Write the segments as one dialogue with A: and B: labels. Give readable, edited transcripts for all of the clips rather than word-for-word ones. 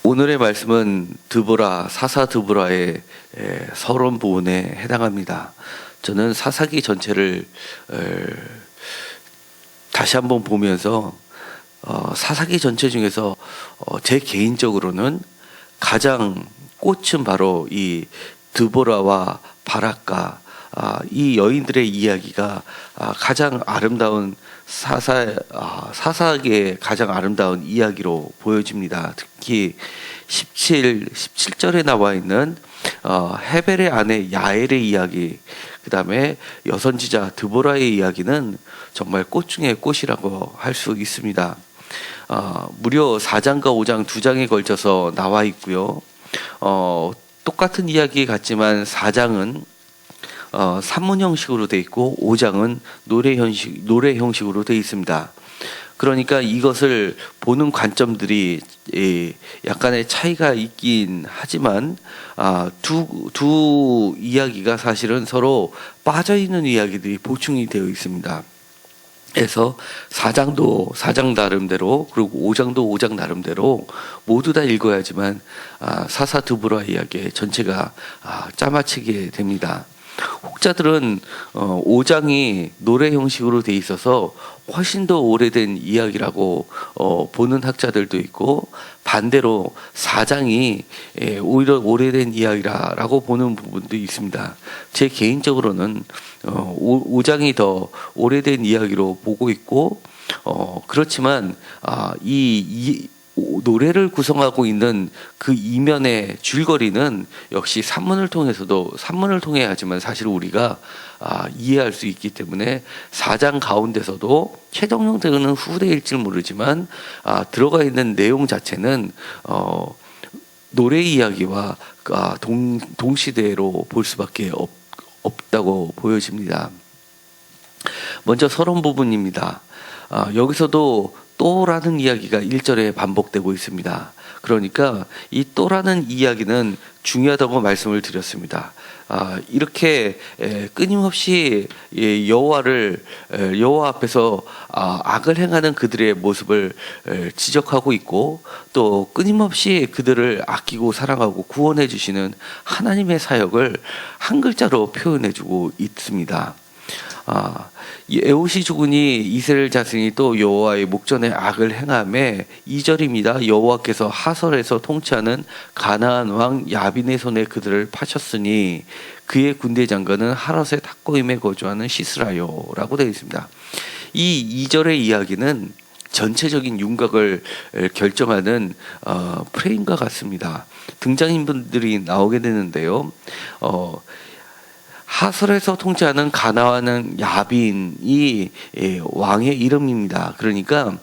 A: 오늘의 말씀은 드보라, 사사 드보라의 서론 부분에 해당합니다. 저는 사사기 전체를 다시 한번 보면서 사사기 전체 중에서 제 개인적으로는 가장 꽃은 바로 이 드보라와 바락과 이 여인들의 이야기가 가장 아름다운 사사기의 가장 아름다운 이야기로 보여집니다. 특히 17절에 나와 있는 헤벨의 아내 야엘의 이야기, 그 다음에 여선지자 드보라의 이야기는 정말 꽃 중의 꽃이라고 할 수 있습니다. 무려 4장과 5장 2장에 걸쳐서 나와 있고요. 똑같은 이야기 같지만 4장은 산문 형식으로 되어 있고 5장은 노래 형식으로 되어 있습니다. 그러니까 이것을 보는 관점들이 약간의 차이가 있긴 하지만 두 이야기가 사실은 서로 빠져있는 이야기들이 보충이 되어 있습니다. 그래서 4장도 4장 나름대로, 그리고 5장도 5장 나름대로 모두 다 읽어야지만 사사 드보라 이야기 전체가 짜맞추게 됩니다. 혹자들은 5장이 노래 형식으로 돼 있어서 훨씬 더 오래된 이야기라고 보는 학자들도 있고, 반대로 4장이 오히려 오래된 이야기라고 보는 부분도 있습니다. 제 개인적으로는 5장이 더 오래된 이야기로 보고 있고, 그렇지만 이 노래를 구성하고 있는 그 이면의 줄거리는 역시 산문을 통해 하지만 사실 우리가 이해할 수 있기 때문에 4장 가운데서도 최종적으로는 후대일지 모르지만 들어가 있는 내용 자체는 노래 이야기와 동시대로 볼 수밖에 없다고 보여집니다. 먼저 서론 부분입니다. 여기서도 또라는 이야기가 1절에 반복되고 있습니다. 그러니까 이 또라는 이야기는 중요하다고 말씀을 드렸습니다. 이렇게 끊임없이 여호와 앞에서 악을 행하는 그들의 모습을 지적하고 있고, 또 끊임없이 그들을 아끼고 사랑하고 구원해 주시는 하나님의 사역을 한 글자로 표현해 주고 있습니다. 에봇이 죽으니 이스라엘 자손이 또 여호와의 목전에 악을 행하매 2절입니다. 여호와께서 하설에서 통치하는 가나안 왕 야빈의 손에 그들을 파셨으니 그의 군대 장관은 하롯의 탁고임에 거주하는 시스라요라고 되어 있습니다. 이 2절의 이야기는 전체적인 윤곽을 결정하는 프레임과 같습니다. 등장인물들이 나오게 되는데요. 하설에서 통치하는 가나안은 야빈이 왕의 이름입니다. 그러니까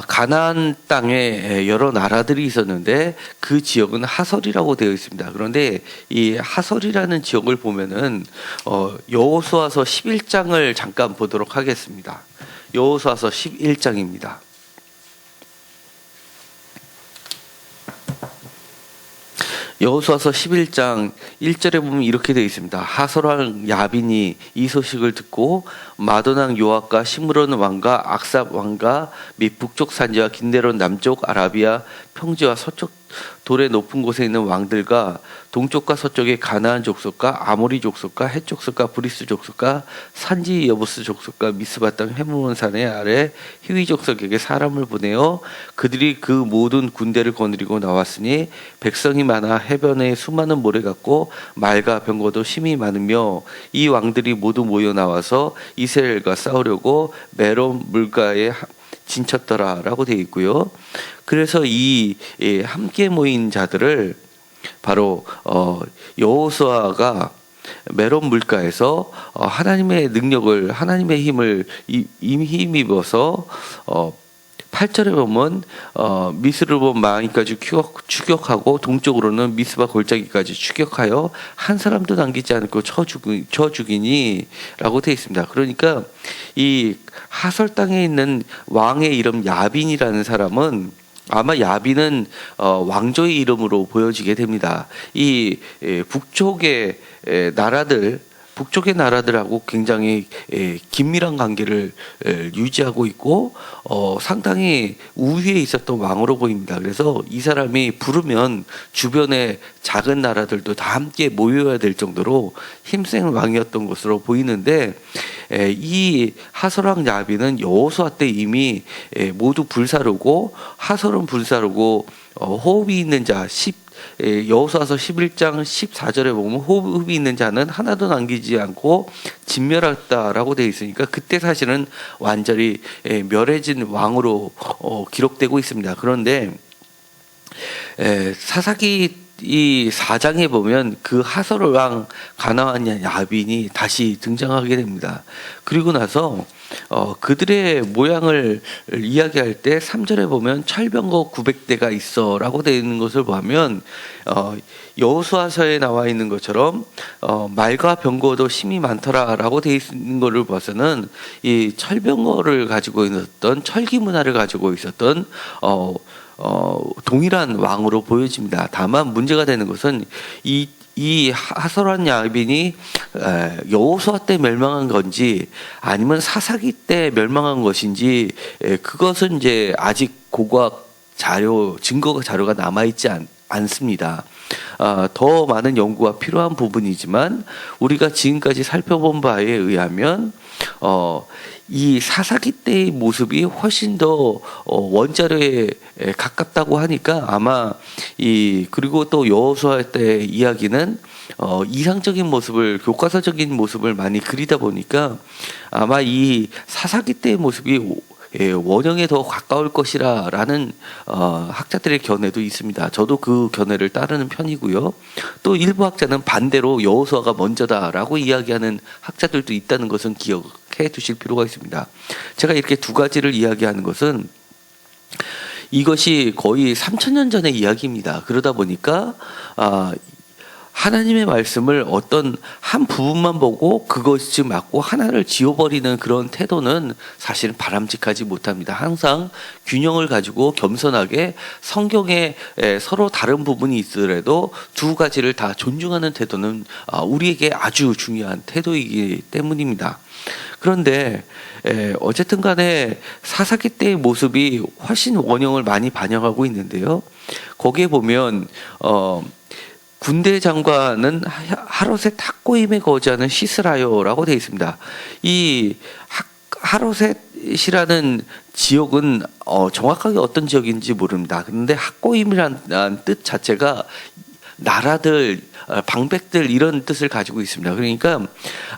A: 가나안 땅에 여러 나라들이 있었는데 그 지역은 하설이라고 되어 있습니다. 그런데 이 하설이라는 지역을 보면은 여호수아서 11장을 잠깐 보도록 하겠습니다. 여호수아서 11장입니다. 여호수아서 11장 1절에 보면 이렇게 되어 있습니다. 하솔왕 야빈이 이 소식을 듣고 마도낭 요압과 시므론 왕과 악삽 왕과 및 북쪽 산지와 긴데론 남쪽 아라비아 평지와 서쪽 돌의 높은 곳에 있는 왕들과 동쪽과 서쪽의 가나안 족속과 아모리 족속과 헷 족속과 브리스 족속과 산지 여부스 족속과 미스바 땅 헤므론 산의 아래 히위 족속에게 사람을 보내어 그들이 그 모든 군대를 거느리고 나왔으니 백성이 많아 해변에 수많은 모래 같고 말과 병거도 심히 많으며 이 왕들이 모두 모여 나와서 이스라엘과 싸우려고 메론 물가에 진쳤더라라고 되어 있고요. 그래서 이 함께 모인 자들을 바로 여호수아가 메론 물가에서 하나님의 능력을, 하나님의 힘을 힘입어서 8절에 보면 미스르본 마하니까지 추격하고 동쪽으로는 미스바 골짜기까지 추격하여 한 사람도 남기지 않고 쳐 죽이니 라고 되어 있습니다. 그러니까 이 하설 땅에 있는 왕의 이름 야빈이라는 사람은 아마 야빈은 왕조의 이름으로 보여지게 됩니다. 이 북쪽의 나라들, 북쪽의 나라들하고 굉장히 긴밀한 관계를 유지하고 있고 상당히 우위에 있었던 왕으로 보입니다. 그래서 이 사람이 부르면 주변의 작은 나라들도 다 함께 모여야 될 정도로 힘센 왕이었던 것으로 보이는데 이 하솔왕 야빈은 여호수아 때 이미 모두 불사르고 하솔은 불사르고 호흡이 있는 자 여호수아서 11장 14절에 보면 호흡이 있는 자는 하나도 남기지 않고 진멸했다라고 되어 있으니까 그때 사실은 완전히 멸해진 왕으로 기록되고 있습니다. 그런데 사사기 이 4장에 보면 그 하솔왕 가나안 야빈이 다시 등장하게 됩니다. 그리고 나서 그들의 모양을 이야기할 때 3절에 보면 철병거 900대가 있어 라고 되어 있는 것을 보면 여호수아서에 나와 있는 것처럼 말과 병거도 심이 많더라 라고 되어 있는 것을 봐서는 이 철병거를 가지고 있었던 철기 문화를 가지고 있었던 동일한 왕으로 보여집니다. 다만 문제가 되는 것은 이 하솔왕 야빈이 여호수아 때 멸망한 건지 아니면 사사기 때 멸망한 것인지 그것은 이제 아직 고고학 증거 자료가 남아있지 않습니다. 더 많은 연구가 필요한 부분이지만 우리가 지금까지 살펴본 바에 의하면 이 사사기 때의 모습이 훨씬 더 원자료에 가깝다고 하니까 아마 그리고 또 여호수아 때 이야기는 이상적인 모습을 교과서적인 모습을 많이 그리다 보니까 아마 이 사사기 때의 모습이 원형에 더 가까울 것이라는 학자들의 견해도 있습니다. 저도 그 견해를 따르는 편이고요. 또 일부 학자는 반대로 여호수아가 먼저다라고 이야기하는 학자들도 있다는 것은 기억해 두실 필요가 있습니다. 제가 이렇게 두 가지를 이야기하는 것은 이것이 거의 3000년 전의 이야기입니다. 그러다 보니까 하나님의 말씀을 어떤 한 부분만 보고 그것이 맞고 하나를 지워버리는 그런 태도는 사실 바람직하지 못합니다. 항상 균형을 가지고 겸손하게 성경에 서로 다른 부분이 있더라도 두 가지를 다 존중하는 태도는 우리에게 아주 중요한 태도이기 때문입니다. 그런데 어쨌든 간에 사사기 때의 모습이 훨씬 원형을 많이 반영하고 있는데요. 거기에 보면 군대 장관은 하롯의 탁고임에 거주하는 시스라요라고 되어 있습니다. 이 하롯이라는 지역은 정확하게 어떤 지역인지 모릅니다. 그런데 학고임이라는 뜻 자체가 나라들, 방백들 이런 뜻을 가지고 있습니다. 그러니까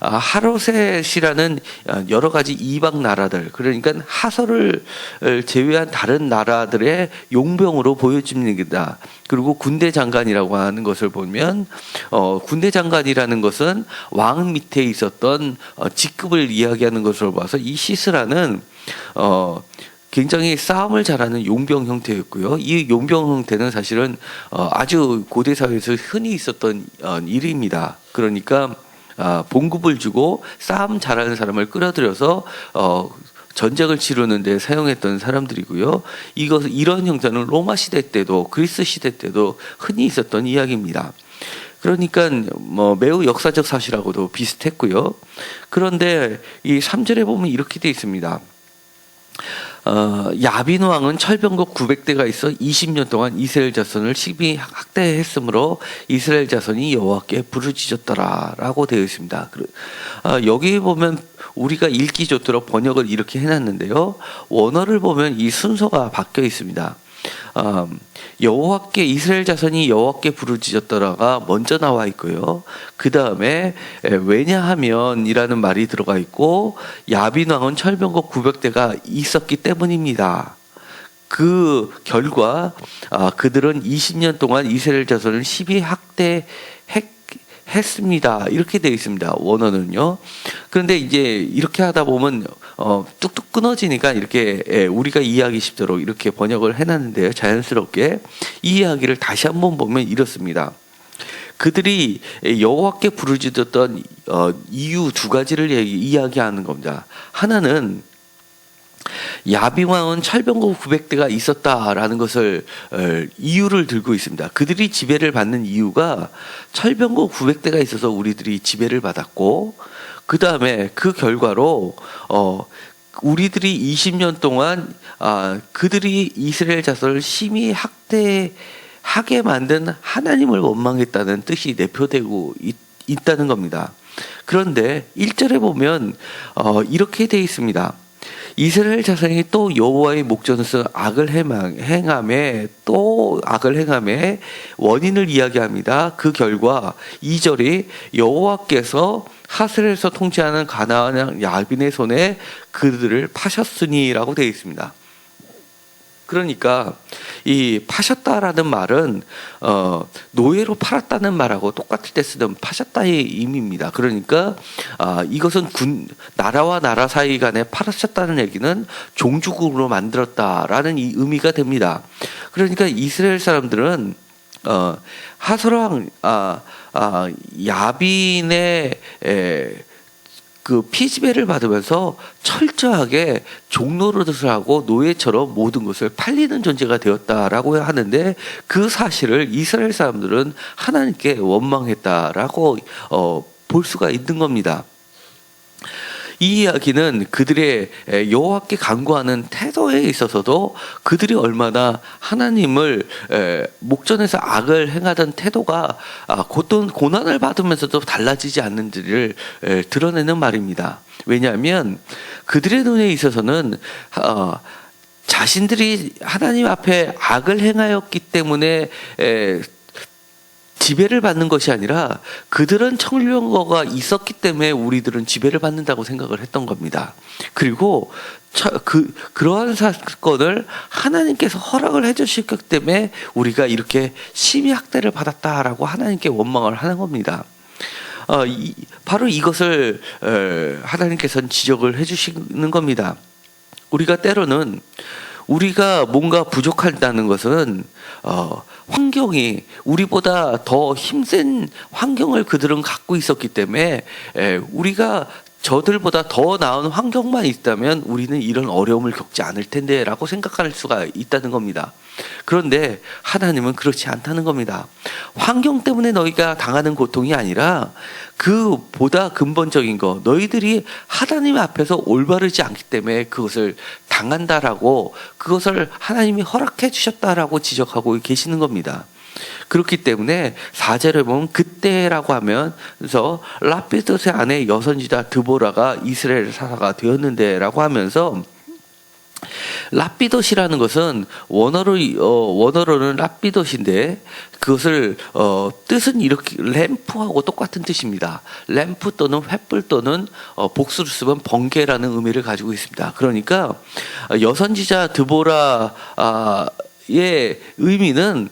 A: 하롯이라는 여러 가지 이방 나라들, 그러니까 하솔을 제외한 다른 나라들의 용병으로 보여집니다. 그리고 군대 장관이라고 하는 것을 보면 군대 장관이라는 것은 왕 밑에 있었던 직급을 이야기하는 것으로 봐서 이 시스라는 굉장히 싸움을 잘하는 용병 형태였고요. 이 용병 형태는 사실은 아주 고대 사회에서 흔히 있었던 일입니다. 그러니까 봉급을 주고 싸움 잘하는 사람을 끌어들여서 전쟁을 치르는 데 사용했던 사람들이고요. 이런 형태는 로마 시대 때도 그리스 시대 때도 흔히 있었던 이야기입니다. 그러니까 매우 역사적 사실하고도 비슷했고요. 그런데 이 3절에 보면 이렇게 되어 있습니다. 야빈 왕은 철병거 900대가 있어 20년 동안 이스라엘 자손을 심히 학대했으므로 이스라엘 자손이 여호와께 부르짖었더라라고 되어 있습니다. 여기 보면 우리가 읽기 좋도록 번역을 이렇게 해놨는데요. 원어를 보면 이 순서가 바뀌어 있습니다. 여호와께 이스라엘 자손이 여호와께 부르짖었더라가 먼저 나와 있고요. 그 다음에 왜냐하면이라는 말이 들어가 있고 야빈 왕은 철병거 900대가 있었기 때문입니다. 그 결과 그들은 20년 동안 이스라엘 자손을 심히 학대했습니다. 이렇게 되어 있습니다. 원어는요. 그런데 이제 이렇게 하다 보면 뚝뚝 끊어지니까 이렇게 우리가 이해하기 쉽도록 이렇게 번역을 해놨는데요. 자연스럽게 이 이야기를 다시 한번 보면 이렇습니다. 그들이 여호와께 부르짖었던 이유 두 가지를 이야기하는 겁니다. 하나는 야빙왕은 철병거 900대가 있었다라는 것을 이유를 들고 있습니다. 그들이 지배를 받는 이유가 철병거 900대가 있어서 우리들이 지배를 받았고, 그 다음에 그 결과로 우리들이 20년 동안 그들이 이스라엘 자손을 심히 학대하게 만든 하나님을 원망했다는 뜻이 내포되고 있다는 겁니다. 그런데 1절에 보면 이렇게 되어 있습니다. 이스라엘 자손이 또 여호와의 목전에서 악을 행함에 또 악을 행함에 원인을 이야기합니다. 그 결과 2절이 여호와께서 하슬에서 통치하는 가나안 야빈의 손에 그들을 파셨으니라고 되어 있습니다. 그러니까 이 파셨다라는 말은 노예로 팔았다는 말하고 똑같을 때 쓰던 파셨다의 의미입니다. 그러니까 이것은 나라와 나라 사이 간에 팔았었다는 얘기는 종주국으로 만들었다라는 이 의미가 됩니다. 그러니까 이스라엘 사람들은 하솔왕 야빈의 그 피지배를 받으면서 철저하게 종노릇을 하고 노예처럼 모든 것을 팔리는 존재가 되었다라고 하는데, 그 사실을 이스라엘 사람들은 하나님께 원망했다라고 볼 수가 있는 겁니다. 이 이야기는 그들의 여호와께 간구하는 태도에 있어서도 그들이 얼마나 하나님을 목전에서 악을 행하던 태도가 고난을 받으면서도 달라지지 않는지를 드러내는 말입니다. 왜냐하면 그들의 눈에 있어서는 자신들이 하나님 앞에 악을 행하였기 때문에 지배를 받는 것이 아니라 그들은 청령거가 있었기 때문에 우리들은 지배를 받는다고 생각을 했던 겁니다. 그리고 그러한 사건을 하나님께서 허락을 해주셨기 때문에 우리가 이렇게 심히 학대를 받았다라고 하나님께 원망을 하는 겁니다. 바로 이것을 하나님께서는 지적을 해주시는 겁니다. 우리가 때로는 우리가 뭔가 부족하다는 것은 환경이 우리보다 더 힘센 환경을 그들은 갖고 있었기 때문에 우리가 저들보다 더 나은 환경만 있다면 우리는 이런 어려움을 겪지 않을 텐데 라고 생각할 수가 있다는 겁니다. 그런데 하나님은 그렇지 않다는 겁니다. 환경 때문에 너희가 당하는 고통이 아니라 그보다 근본적인 거, 너희들이 하나님 앞에서 올바르지 않기 때문에 그것을 당한다라고, 그것을 하나님이 허락해 주셨다라고 지적하고 계시는 겁니다. 그렇기 때문에 4절에 보면 그때라고 하면서 라피도스의 아내 여선지자 드보라가 이스라엘 사사가 되었는데 라고 하면서, 라피도시라는 것은 원어로는 라피도시인데 그것을 뜻은 이렇게 램프하고 똑같은 뜻입니다. 램프 또는 횃불 또는 복수를 쓰면 번개라는 의미를 가지고 있습니다. 그러니까 여선지자 드보라 의 의미는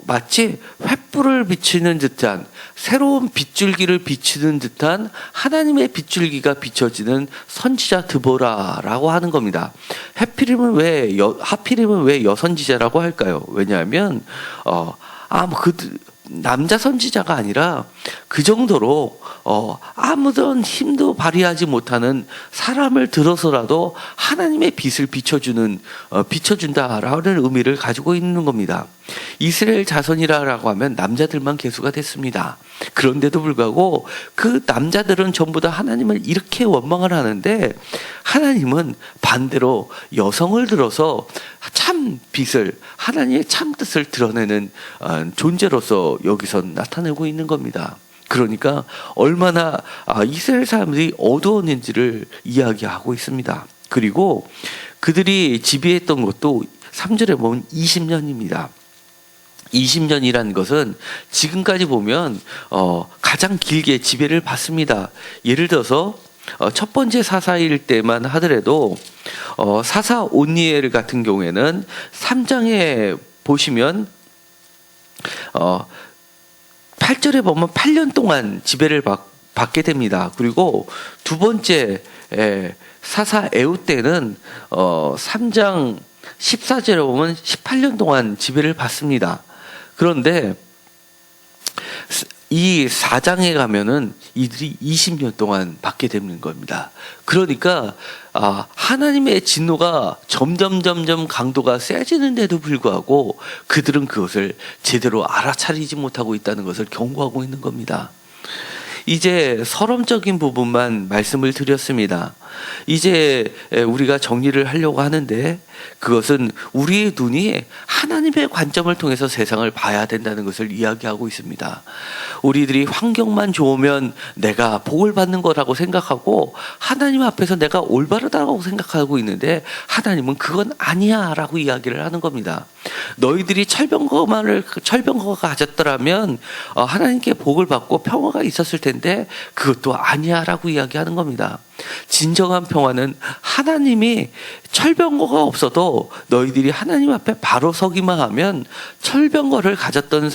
A: 마치 횃불을 비추는 듯한, 새로운 빗줄기를 비추는 듯한 하나님의 빗줄기가 비춰지는 선지자 드보라라고 하는 겁니다. 하필이면 왜 여선지자라고 할까요? 왜냐하면 남자 선지자가 아니라 그 정도로 아무런 힘도 발휘하지 못하는 사람을 들어서라도 하나님의 빛을 비춰준다라는 의미를 가지고 있는 겁니다. 이스라엘 자손이라고 하면 남자들만 계수가 됐습니다. 그런데도 불구하고 그 남자들은 전부 다 하나님을 이렇게 원망을 하는데, 하나님은 반대로 여성을 들어서 참 빛을, 하나님의 참 뜻을 드러내는 존재로서 여기서 나타내고 있는 겁니다. 그러니까 얼마나 이스라엘 사람들이 어두웠는지를 이야기하고 있습니다. 그리고 그들이 지배했던 것도 3절에 보면 20년입니다. 20년이라는 것은 지금까지 보면 가장 길게 지배를 받습니다. 예를 들어서 첫 번째 사사일 때만 하더라도 사사 온니엘 같은 경우에는 3장에 보시면 8절에 보면 8년 동안 지배를 받게 됩니다. 그리고 두 번째 사사 에웃 때는 3장 14절에 보면 18년 동안 지배를 받습니다. 그런데 이 4장에 가면은 이들이 20년 동안 받게 되는 겁니다. 그러니까 하나님의 진노가 점점 강도가 세지는데도 불구하고 그들은 그것을 제대로 알아차리지 못하고 있다는 것을 경고하고 있는 겁니다. 이제 서론적인 부분만 말씀을 드렸습니다. 이제 우리가 정리를 하려고 하는데, 그것은 우리의 눈이 하나님의 관점을 통해서 세상을 봐야 된다는 것을 이야기하고 있습니다. 우리들이 환경만 좋으면 내가 복을 받는 거라고 생각하고 하나님 앞에서 내가 올바르다고 생각하고 있는데, 하나님은 그건 아니야 라고 이야기를 하는 겁니다. 너희들이 철병거가 가졌더라면 하나님께 복을 받고 평화가 있었을 텐데 그것도 아니야 라고 이야기하는 겁니다. 진정한 평화는 하나님이 철병거가 없어도 너희들이 하나님 앞에 바로 서기만 하면 철병거를 가졌던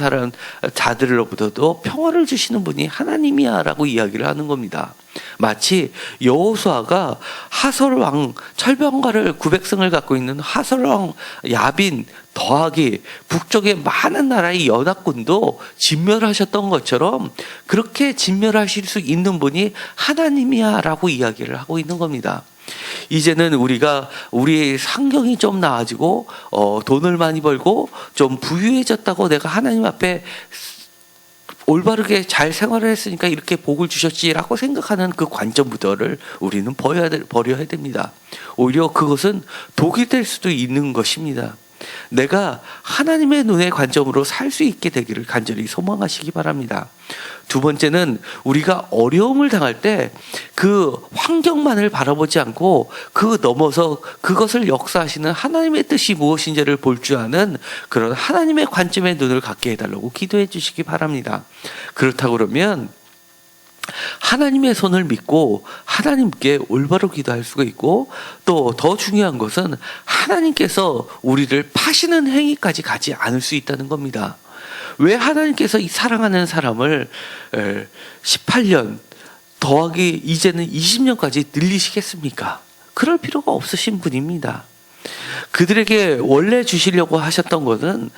A: 자들로부터도 평화를 주시는 분이 하나님이야 라고 이야기를 하는 겁니다. 마치 여호수아가 하솔왕 철병거를 900승을 갖고 있는 하솔왕 야빈 더하기 북쪽의 많은 나라의 연합군도 진멸하셨던 것처럼 그렇게 진멸하실 수 있는 분이 하나님이야 라고 이야기를 하고 있는 겁니다. 이제는 우리가 우리의 환경이 좀 나아지고 돈을 많이 벌고 좀 부유해졌다고 내가 하나님 앞에 올바르게 잘 생활을 했으니까 이렇게 복을 주셨지라고 생각하는 그 관점부터를 우리는 버려야 됩니다. 오히려 그것은 독이 될 수도 있는 것입니다. 내가 하나님의 눈의 관점으로 살 수 있게 되기를 간절히 소망하시기 바랍니다. 두 번째는 우리가 어려움을 당할 때 그 환경만을 바라보지 않고 그 넘어서 그것을 역사하시는 하나님의 뜻이 무엇인지를 볼 줄 아는 그런 하나님의 관점의 눈을 갖게 해달라고 기도해 주시기 바랍니다. 그렇다고 그러면 하나님의 손을 믿고 하나님께 올바로 기도할 수가 있고, 또 더 중요한 것은 하나님께서 우리를 파시는 행위까지 가지 않을 수 있다는 겁니다. 왜 하나님께서 이 사랑하는 사람을 18년 더하기 이제는 20년까지 늘리시겠습니까? 그럴 필요가 없으신 분입니다. 그들에게 원래 주시려고 하셨던 것은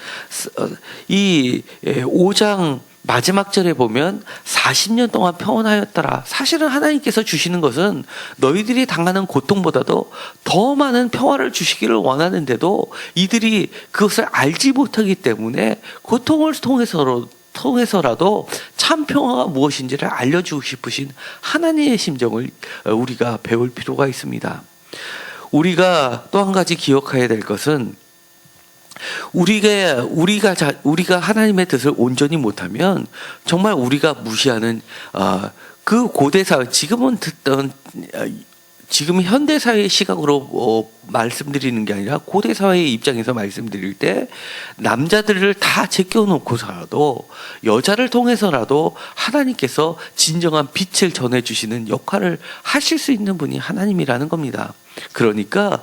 A: 이 5장 마지막 절에 보면 40년 동안 평온하였더라. 사실은 하나님께서 주시는 것은 너희들이 당하는 고통보다도 더 많은 평화를 주시기를 원하는데도 이들이 그것을 알지 못하기 때문에 고통을 통해서라도 참 평화가 무엇인지를 알려주고 싶으신 하나님의 심정을 우리가 배울 필요가 있습니다. 우리가 또 한 가지 기억해야 될 것은 우리가 하나님의 뜻을 온전히 못하면 정말 우리가 무시하는 그 고대 사회, 지금 현대 사회의 시각으로 말씀드리는 게 아니라 고대 사회의 입장에서 말씀드릴 때 남자들을 다 제껴놓고서라도 여자를 통해서라도 하나님께서 진정한 빛을 전해주시는 역할을 하실 수 있는 분이 하나님이라는 겁니다. 그러니까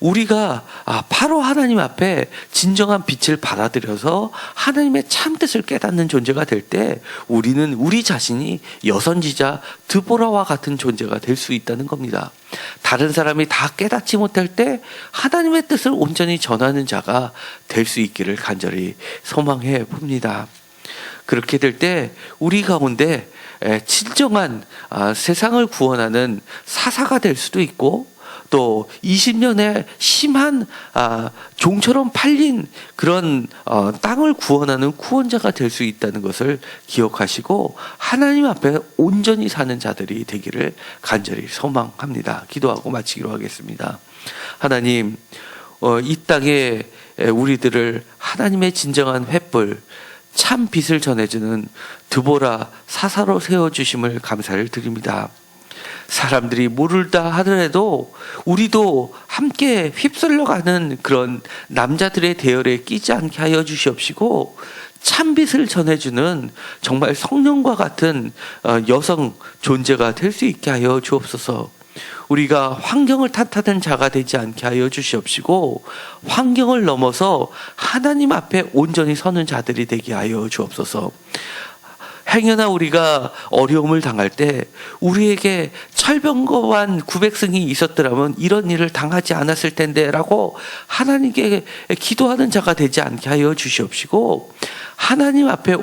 A: 우리가 바로 하나님 앞에 진정한 빛을 받아들여서 하나님의 참뜻을 깨닫는 존재가 될 때 우리는 우리 자신이 여선지자 드보라와 같은 존재가 될 수 있다는 겁니다. 다른 사람이 다 깨닫지 못할 때 하나님의 뜻을 온전히 전하는 자가 될 수 있기를 간절히 소망해 봅니다. 그렇게 될 때 우리 가운데 진정한 세상을 구원하는 사사가 될 수도 있고, 또 20년의 심한 종처럼 팔린 그런 땅을 구원하는 구원자가 될 수 있다는 것을 기억하시고 하나님 앞에 온전히 사는 자들이 되기를 간절히 소망합니다. 기도하고 마치기로 하겠습니다. 하나님, 이 땅에 우리들을 하나님의 진정한 횃불, 참 빛을 전해주는 드보라 사사로 세워주심을 감사를 드립니다. 사람들이 모르다 하더라도 우리도 함께 휩쓸려가는 그런 남자들의 대열에 끼지 않게 하여 주시옵시고, 참빛을 전해주는 정말 성령과 같은 여성 존재가 될 수 있게 하여 주옵소서. 우리가 환경을 탓하는 자가 되지 않게 하여 주시옵시고, 환경을 넘어서 하나님 앞에 온전히 서는 자들이 되게 하여 주옵소서. 행여나 우리가 어려움을 당할 때 우리에게 철병거한 구백성이 있었더라면 이런 일을 당하지 않았을 텐데라고 하나님께 기도하는 자가 되지 않게 하여 주시옵시고, 하나님 앞에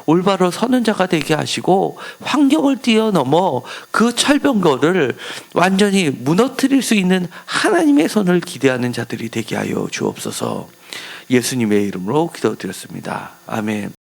A: 올바로 서는 자가 되게 하시고, 환경을 뛰어넘어 그 철병거를 완전히 무너뜨릴 수 있는 하나님의 손을 기대하는 자들이 되게 하여 주옵소서. 예수님의 이름으로 기도드렸습니다. 아멘.